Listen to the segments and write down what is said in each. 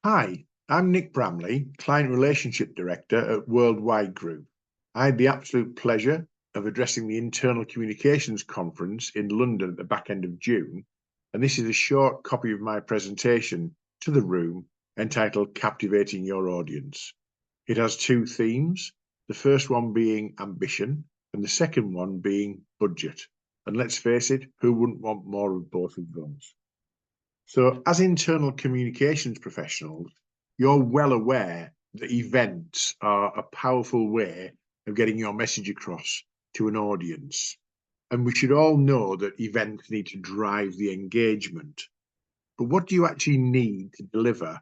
Hi, I'm Nick Bramley, Client Relationship Director at Worldwide Group. I had the absolute pleasure of addressing the Internal Communications Conference in London at the back end of June, and this is a short copy of my presentation to the room entitled Captivating Your Audience. It has two themes, the first one being ambition and the second one being budget. And let's face it, who wouldn't want more of both of those? So, as internal communications professionals, you're well aware that events are a powerful way of getting your message across to an audience. And we should all know that events need to drive the engagement. But what do you actually need to deliver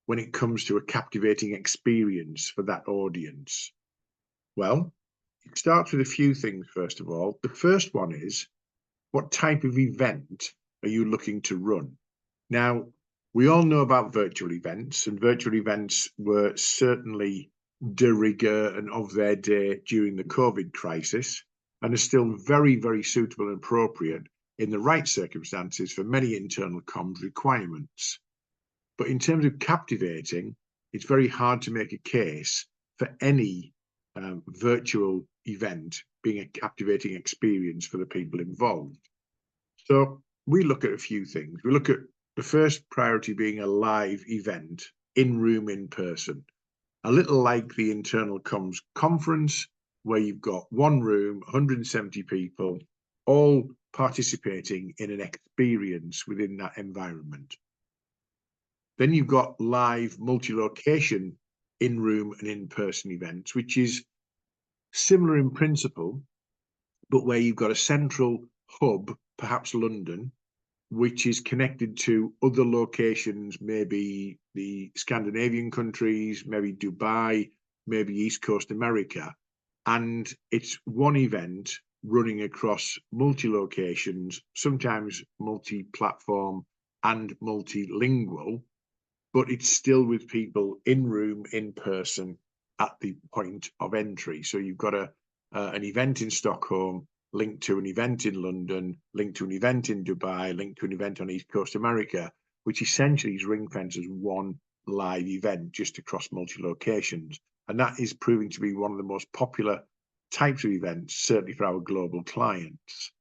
when it comes to a captivating experience for that audience? Well, it starts with a few things, first of all. The first one is, what type of event are you looking to run? Now, we all know about virtual events, and virtual events were certainly de rigueur and of their day during the COVID crisis, and are still very, very suitable and appropriate in the right circumstances for many internal comms requirements. But in terms of captivating, it's very hard to make a case for any virtual event being a captivating experience for the people involved. So we look at a few things. We look at the first priority being a live event, in room, in person, a little like the internal comms conference, where you've got one room, 170 people, all participating in an experience within that environment. Then you've got live multi-location in-room and in-person events, which is similar in principle, but where you've got a central hub, perhaps London, which is connected to other locations, maybe the Scandinavian countries, maybe Dubai, maybe East Coast America. And it's one event running across multi-locations, sometimes multi-platform and multilingual, but it's still with people in room, in person at the point of entry. So you've got an event in Stockholm, linked to an event in London, linked to an event in Dubai, linked to an event on East Coast America, which essentially is ring-fenced as one live event just across multi-locations. And that is proving to be one of the most popular types of events, certainly for our global clients.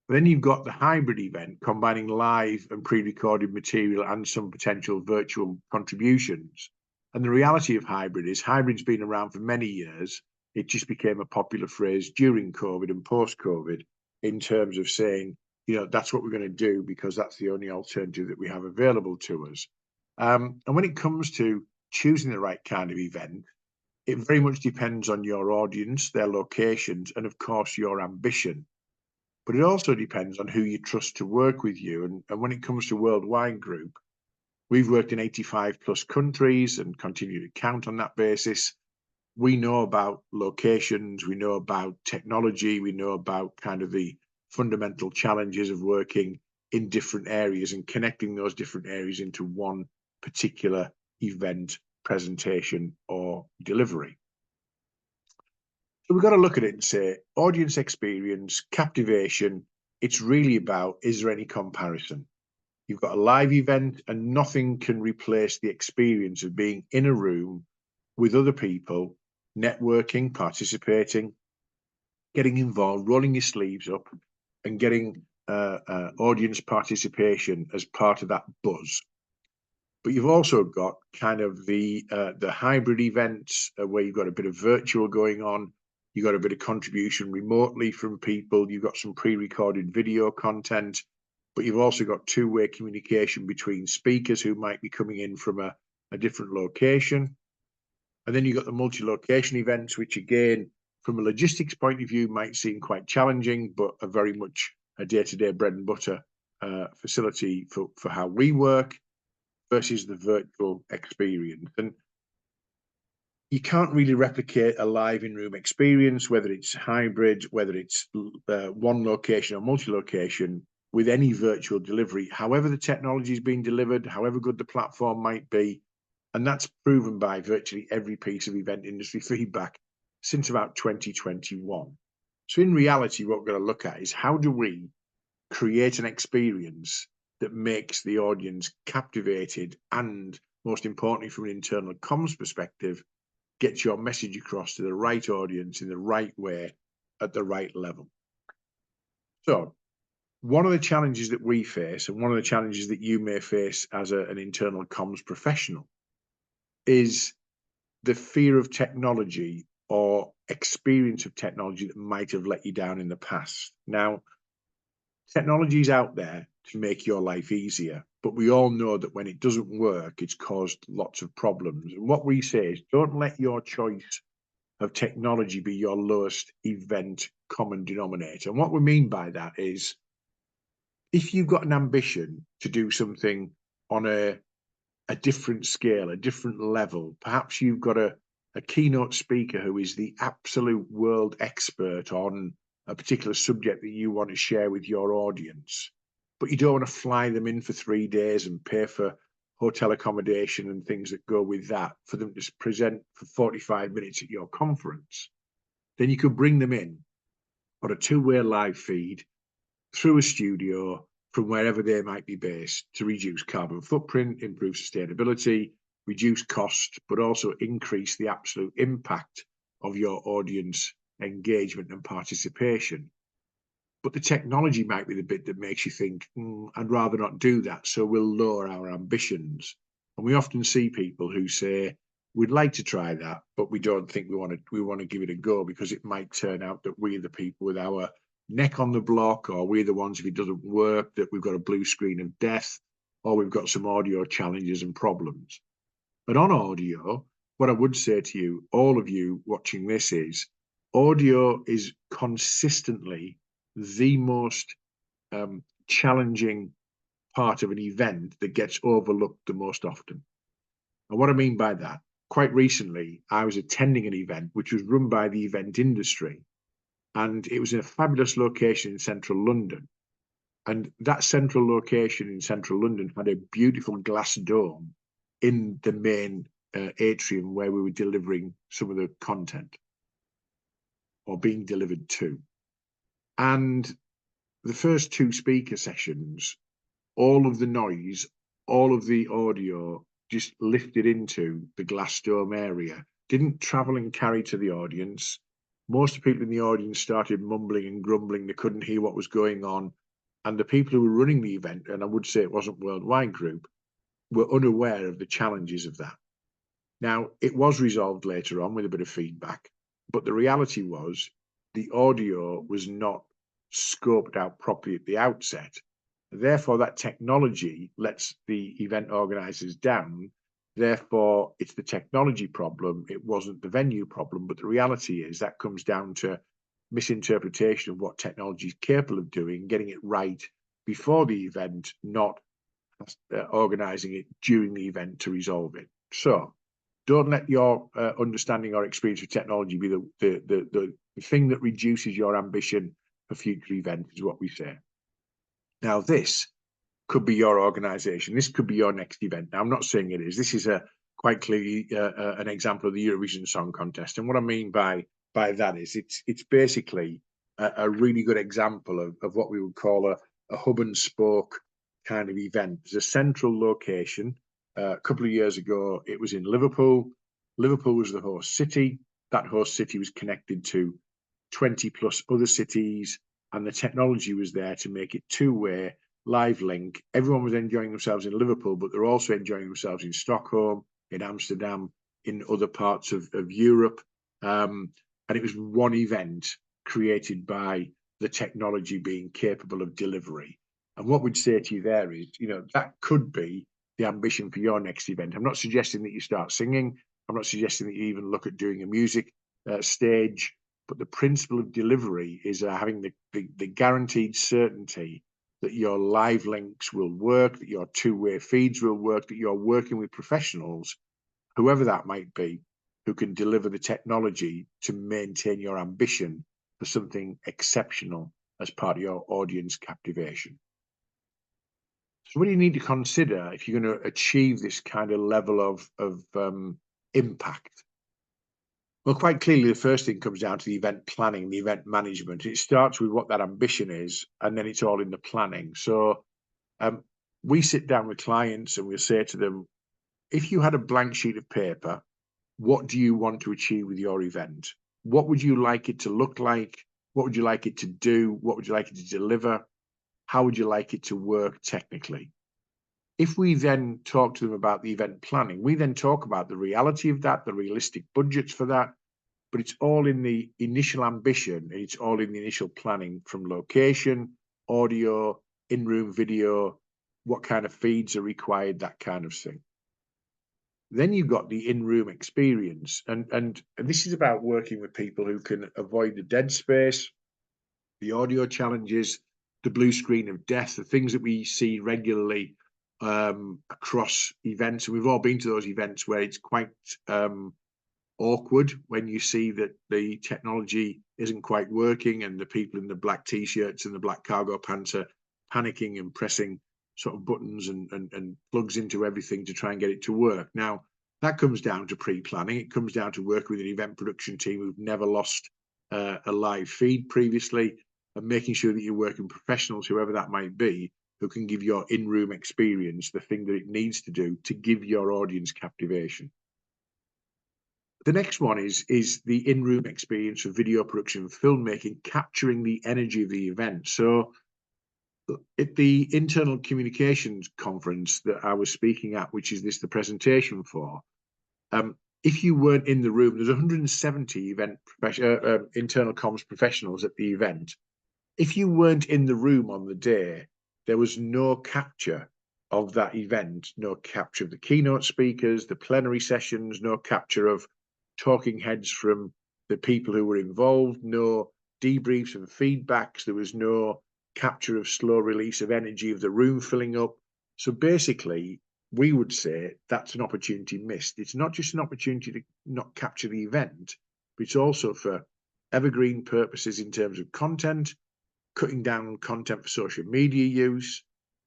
Then you've got the hybrid event, combining live and pre-recorded material and some potential virtual contributions. And the reality of hybrid is hybrid's been around for many years. It just became a popular phrase during COVID and post-COVID in terms of saying, you know, that's what we're going to do because that's the only alternative that we have available to us. And when it comes to choosing the right kind of event, it very much depends on your audience, their locations, and of course, your ambition. But it also depends on who you trust to work with you. And when it comes to Worldwide Group, we've worked in 85 plus countries and continue to count on that basis. We know about locations, we know about technology, we know about kind of the fundamental challenges of working in different areas and connecting those different areas into one particular event, presentation, or delivery. So we've got to look at it and say, audience experience, captivation, it's really about, is there any comparison? You've got a live event and nothing can replace the experience of being in a room with other people, networking, participating, getting involved, rolling your sleeves up and getting audience participation as part of that buzz. But you've also got kind of the hybrid events where you've got a bit of virtual going on. You've got a bit of contribution remotely from people. You've got some pre-recorded video content, but you've also got two-way communication between speakers who might be coming in from a different location. And then you've got the multi-location events, which again, from a logistics point of view, might seem quite challenging, but are very much a day-to-day bread and butter facility for how we work versus the virtual experience. And you can't really replicate a live in-room experience, whether it's hybrid, whether it's one location or multi-location, with any virtual delivery, however the technology is being delivered, however good the platform might be. And that's proven by virtually every piece of event industry feedback since about 2021. So in reality, what we're going to look at is how do we create an experience that makes the audience captivated and most importantly, from an internal comms perspective, gets your message across to the right audience in the right way at the right level. So one of the challenges that we face, and one of the challenges that you may face as an internal comms professional, is the fear of technology or experience of technology that might have let you down in the past. Now, technology is out there to make your life easier, but we all know that when it doesn't work, it's caused lots of problems. And what we say is, don't let your choice of technology be your lowest event common denominator. And what we mean by that is, if you've got an ambition to do something on a different scale, a different level, perhaps you've got a keynote speaker who is the absolute world expert on a particular subject that you want to share with your audience, but you don't want to fly them in for 3 days and pay for hotel accommodation and things that go with that for them to present for 45 minutes at your conference, then you could bring them in on a two-way live feed through a studio from wherever they might be based to reduce carbon footprint, improve sustainability, reduce cost, but also increase the absolute impact of your audience engagement and participation. But the technology might be the bit that makes you think, I'd rather not do that, so we'll lower our ambitions. And we often see people who say, we'd like to try that, but we don't think we want to give it a go because it might turn out that we're the people with our neck on the block, or we're the ones, if it doesn't work, that we've got a blue screen of death, or we've got some audio challenges and problems. But on audio, what I would say to you, all of you watching this, is audio is consistently the most challenging part of an event that gets overlooked the most often. And what I mean by that, quite recently, I was attending an event which was run by the event industry, and it was in a fabulous location in central London. And that central location in central London had a beautiful glass dome in the main atrium where we were delivering some of the content, or being delivered to. And the first two speaker sessions, all of the noise, all of the audio just lifted into the glass dome area, didn't travel and carry to the audience. Most of the people in the audience started mumbling and grumbling. They couldn't hear what was going on. And the people who were running the event, and I would say it wasn't Worldwide Group, were unaware of the challenges of that. Now, it was resolved later on with a bit of feedback, but the reality was the audio was not scoped out properly at the outset. Therefore, that technology lets the event organizers down. Therefore, it's the technology problem. It wasn't the venue problem. But the reality is that comes down to misinterpretation of what technology is capable of doing, getting it right before the event, not organizing it during the event to resolve it. So don't let your understanding or experience of technology be the thing that reduces your ambition for future events, is what we say. Now, this could be your organization. This could be your next event. Now, I'm not saying it is. This is quite clearly an example of the Eurovision Song Contest. And what I mean by that is it's basically a really good example of what we would call a hub and spoke kind of event. There's a central location. A couple of years ago, it was in Liverpool. Liverpool was the host city. That host city was connected to 20 plus other cities, and the technology was there to make it two-way, live link. Everyone was enjoying themselves in Liverpool, but they're also enjoying themselves in Stockholm, in Amsterdam, in other parts of Europe. And it was one event created by the technology being capable of delivery. And what we'd say to you there is, that could be the ambition for your next event. I'm not suggesting that you start singing. I'm not suggesting that you even look at doing a music stage. But the principle of delivery is having the guaranteed certainty that your live links will work, that your two-way feeds will work, that you're working with professionals, whoever that might be, who can deliver the technology to maintain your ambition for something exceptional as part of your audience captivation. So what do you need to consider if you're going to achieve this kind of level of impact? Well, quite clearly, the first thing comes down to the event planning, the event management. It starts with what that ambition is, and then it's all in the planning. So we sit down with clients and we'll say to them, if you had a blank sheet of paper, what do you want to achieve with your event? What would you like it to look like? What would you like it to do? What would you like it to deliver? How would you like it to work technically? If we then talk to them about the event planning, we then talk about the reality of that, the realistic budgets for that, but it's all in the initial ambition, and it's all in the initial planning from location, audio, in-room video, what kind of feeds are required, that kind of thing. Then you've got the in-room experience, and this is about working with people who can avoid the dead space, the audio challenges, the blue screen of death, the things that we see regularly across events. And we've all been to those events where it's quite awkward when you see that the technology isn't quite working and the people in the black t-shirts and the black cargo pants are panicking and pressing sort of buttons and plugs into everything to try and get it to work. Now, that comes down to pre-planning. It comes down to working with an event production team who've never lost a live feed previously, and making sure that you're working professionals, whoever that might be, who can give your in-room experience the thing that it needs to do to give your audience captivation. The next one is the in-room experience for video production, filmmaking, capturing the energy of the event. So at the internal communications conference that I was speaking at, which is the presentation for, if you weren't in the room, there's 170 internal comms professionals at the event. If you weren't in the room on the day, there was no capture of that event, no capture of the keynote speakers, the plenary sessions, no capture of talking heads from the people who were involved, no debriefs and feedbacks. There was no capture of slow release of energy of the room filling up. So basically, we would say that's an opportunity missed. It's not just an opportunity to not capture the event, but it's also for evergreen purposes in terms of content, cutting down on content for social media use,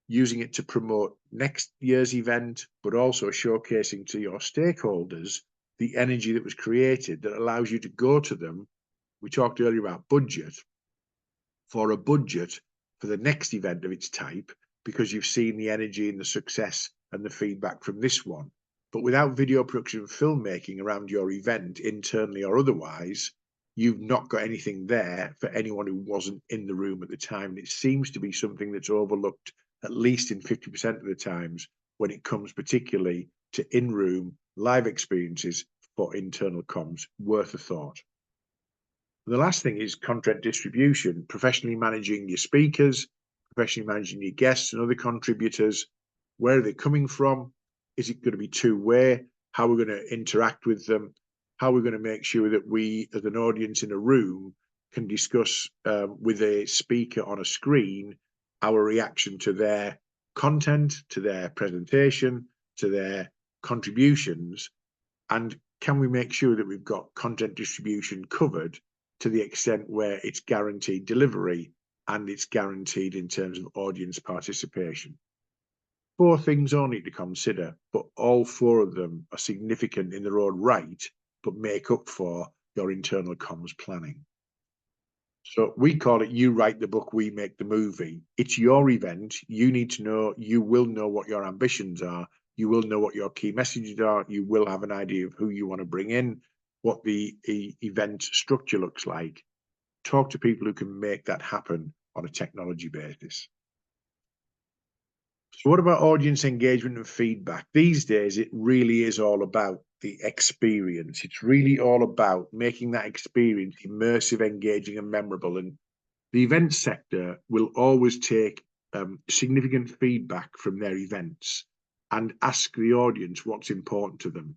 using it to promote next year's event, but also showcasing to your stakeholders the energy that was created that allows you to go to them. We talked earlier about budget, for a budget for the next event of its type, because you've seen the energy and the success and the feedback from this one. But without video production and filmmaking around your event, internally or otherwise, you've not got anything there for anyone who wasn't in the room at the time. And it seems to be something that's overlooked at least in 50% of the times when it comes particularly to in-room live experiences for internal comms. Worth a thought. And the last thing is content distribution, professionally managing your speakers, professionally managing your guests and other contributors. Where are they coming from? Is it going to be two-way? How we're going to interact with them? How we're going to make sure that we, as an audience in a room, can discuss with a speaker on a screen our reaction to their content, to their presentation, to their contributions, and can we make sure that we've got content distribution covered to the extent where it's guaranteed delivery and it's guaranteed in terms of audience participation. 4 things only to consider, but all 4 of them are significant in their own right, but make up for your internal comms planning. So we call it you write the book, we make the movie. It's your event. You need to know, you will know what your ambitions are. You will know what your key messages are. You will have an idea of who you want to bring in, what the event structure looks like. Talk to people who can make that happen on a technology basis. So what about audience engagement and feedback? These days, it really is all about the experience. It's really all about making that experience immersive, engaging, and memorable. And the event sector will always take significant feedback from their events and ask the audience what's important to them.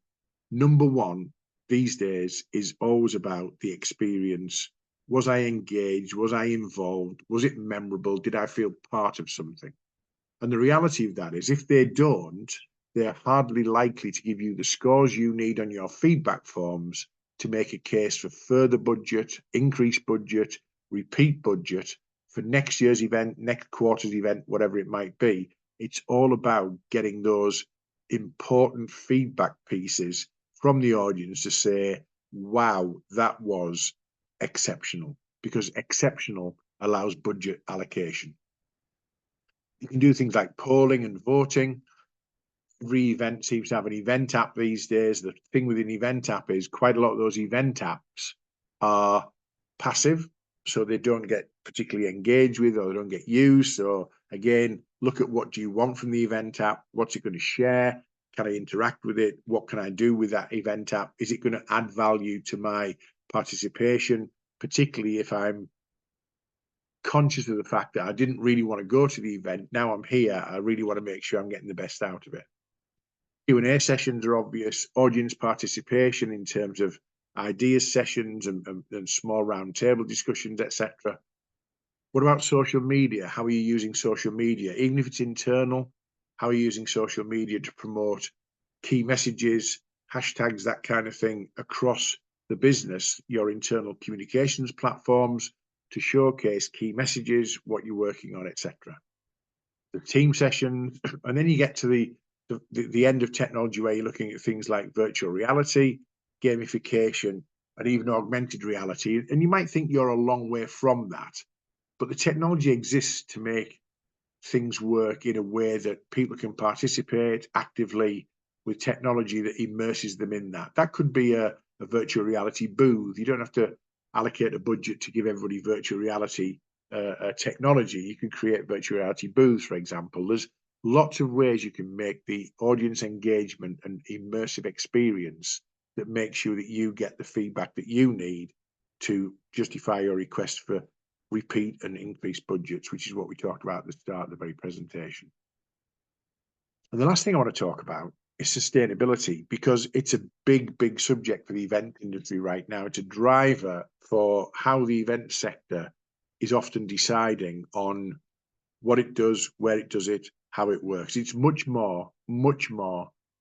Number one these days is always about the experience. Was I engaged? Was I involved? Was it memorable? Did I feel part of something? And the reality of that is if they don't, they're hardly likely to give you the scores you need on your feedback forms to make a case for further budget, increased budget, repeat budget for next year's event, next quarter's event, whatever it might be. It's all about getting those important feedback pieces from the audience to say, wow, that was exceptional, because exceptional allows budget allocation. You can do things like polling and voting. every event seems to have an event app these days. The thing with an event app is quite a lot of those event apps are passive, so they don't get particularly engaged with, or they don't get used. So again, look at what do you want from the event app? What's it going to share? Can I interact with it? What can I do with that event app? Is it going to add value to my participation, particularly if I'm conscious of the fact that I didn't really want to go to the event. Now I'm here, I really want to make sure I'm getting the best out of it. Q&A sessions are obvious, audience participation in terms of ideas sessions and small round table discussions, etc. What about social media? How are you using social media? Even if it's internal, how are you using social media to promote key messages, hashtags, that kind of thing across the business, your internal communications platforms to showcase key messages, what you're working on, etc. The team sessions, and then you get to the end of technology where you're looking at things like virtual reality, gamification, and even augmented reality. And you might think you're a long way from that, but the technology exists to make things work in a way that people can participate actively with technology that immerses them in that. That could be a virtual reality booth. You don't have to allocate a budget to give everybody virtual reality technology. You can create virtual reality booths, for example. There's lots of ways you can make the audience engagement and immersive experience that makes sure that you get the feedback that you need to justify your request for repeat and increase budgets, which is what we talked about at the start of the very presentation. And the last thing I want to talk about is sustainability, because it's a big subject for the event industry right now. It's a driver for how the event sector is often deciding on what it does, where it does it, how it works. It's much more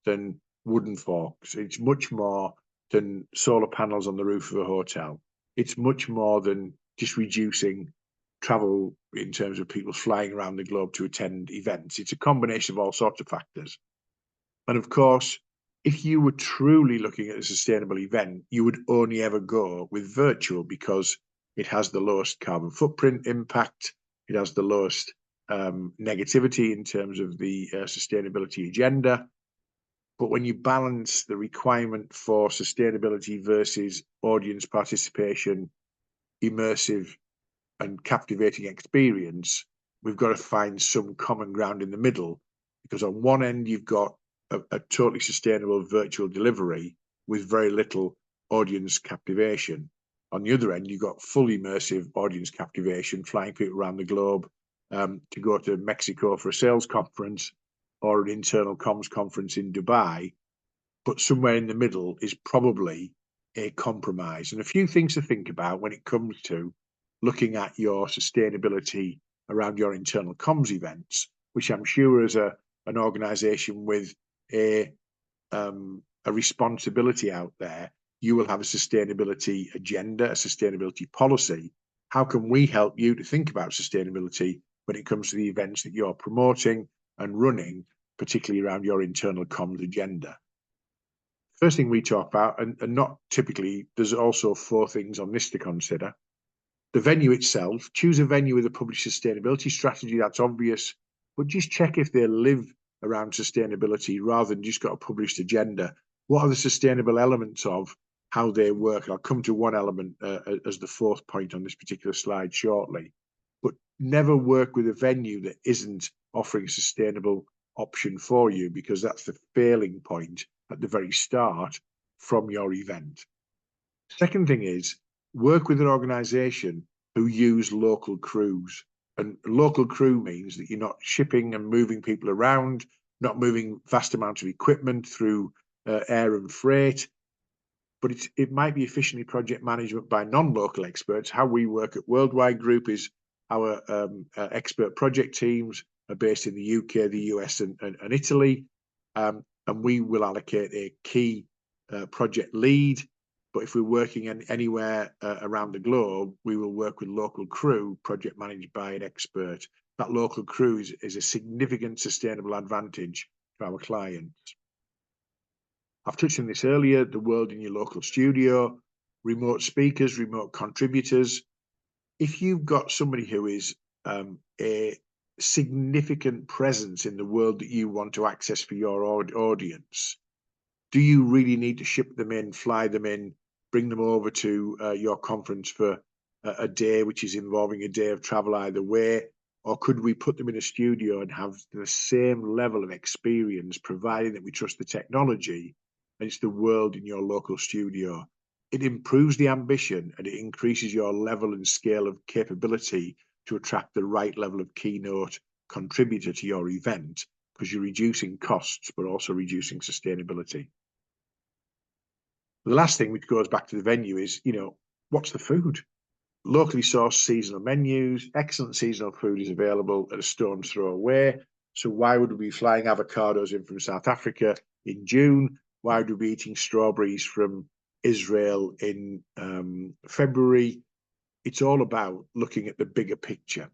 than wooden forks. It's much more than solar panels on the roof of a hotel. It's much more than just reducing travel in terms of people flying around the globe to attend events. It's a combination of all sorts of factors. And of course, if you were truly looking at a sustainable event, you would only ever go with virtual because it has the lowest carbon footprint impact. It has the lowest negativity in terms of the sustainability agenda. But when you balance the requirement for sustainability versus audience participation, immersive and captivating experience, we've got to find some common ground in the middle, because on one end you've got a totally sustainable virtual delivery with very little audience captivation. On the other end, you've got full immersive audience captivation, flying people around the globe to go to Mexico for a sales conference or an internal comms conference in Dubai. But somewhere in the middle is probably a compromise. And a few things to think about when it comes to looking at your sustainability around your internal comms events, which I'm sure as an organization with a responsibility out there, you will have a sustainability agenda, a sustainability policy. How can we help you to think about sustainability when it comes to the events that you're promoting and running, particularly around your internal comms agenda? First thing we talk about, and not typically, there's also 4 things on this to consider. The venue itself, choose a venue with a published sustainability strategy, that's obvious, but just check if they live around sustainability rather than just got a published agenda. What are the sustainable elements of how they work? I'll come to one element as the 4th point on this particular slide shortly. But never work with a venue that isn't offering a sustainable option for you, because that's the failing point at the very start from your event. Second thing is, work with an organization who use local crews. And local crew means that you're not shipping and moving people around, not moving vast amounts of equipment through air and freight, but it might be efficiently project management by non-local experts. How we work at Worldwide Group is our expert project teams are based in the UK, the US, and Italy, and we will allocate a key project lead. But if we're working anywhere around the globe, we will work with local crew, project managed by an expert. That local crew is a significant sustainable advantage to our clients. I've touched on this earlier, the world in your local studio, remote speakers, remote contributors. If you've got somebody who is a significant presence in the world that you want to access for your audience? Do you really need to ship them in, fly them in, bring them over to your conference for a day, which is involving a day of travel either way? Or could we put them in a studio and have the same level of experience, providing that we trust the technology and it's the world in your local studio? It improves the ambition and it increases your level and scale of capability to attract the right level of keynote contributor to your event, because you're reducing costs, but also reducing sustainability. The last thing, which goes back to the venue, is, what's the food? Locally sourced seasonal menus, excellent seasonal food is available at a stone's throw away. So why would we be flying avocados in from South Africa in June? Why would we be eating strawberries from Israel in February? It's all about looking at the bigger picture.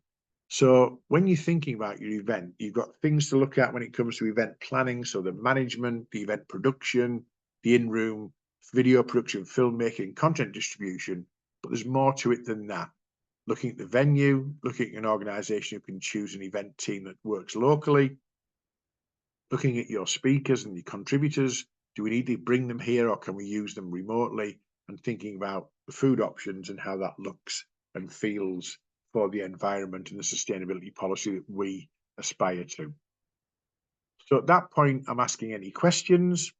So when you're thinking about your event, you've got things to look at when it comes to event planning. So the management, the event production, the in-room video production, filmmaking, content distribution. But there's more to it than that. Looking at the venue, looking at an organization who can choose an event team that works locally, looking at your speakers and your contributors. Do we need to bring them here or can we use them remotely? And thinking about the food options and how that looks and feels for the environment and the sustainability policy that we aspire to. So at that point, I'm asking any questions.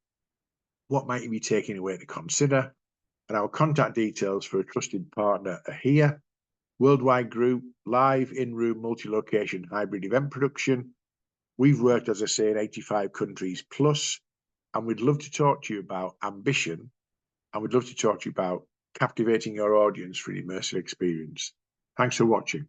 What might you be taking away to consider? And our contact details for a trusted partner are here. Worldwide Group, live in-room multi-location hybrid event production. We've worked, as I say, in 85 countries plus, and we'd love to talk to you about ambition, and we'd love to talk to you about captivating your audience for an immersive experience. Thanks for watching.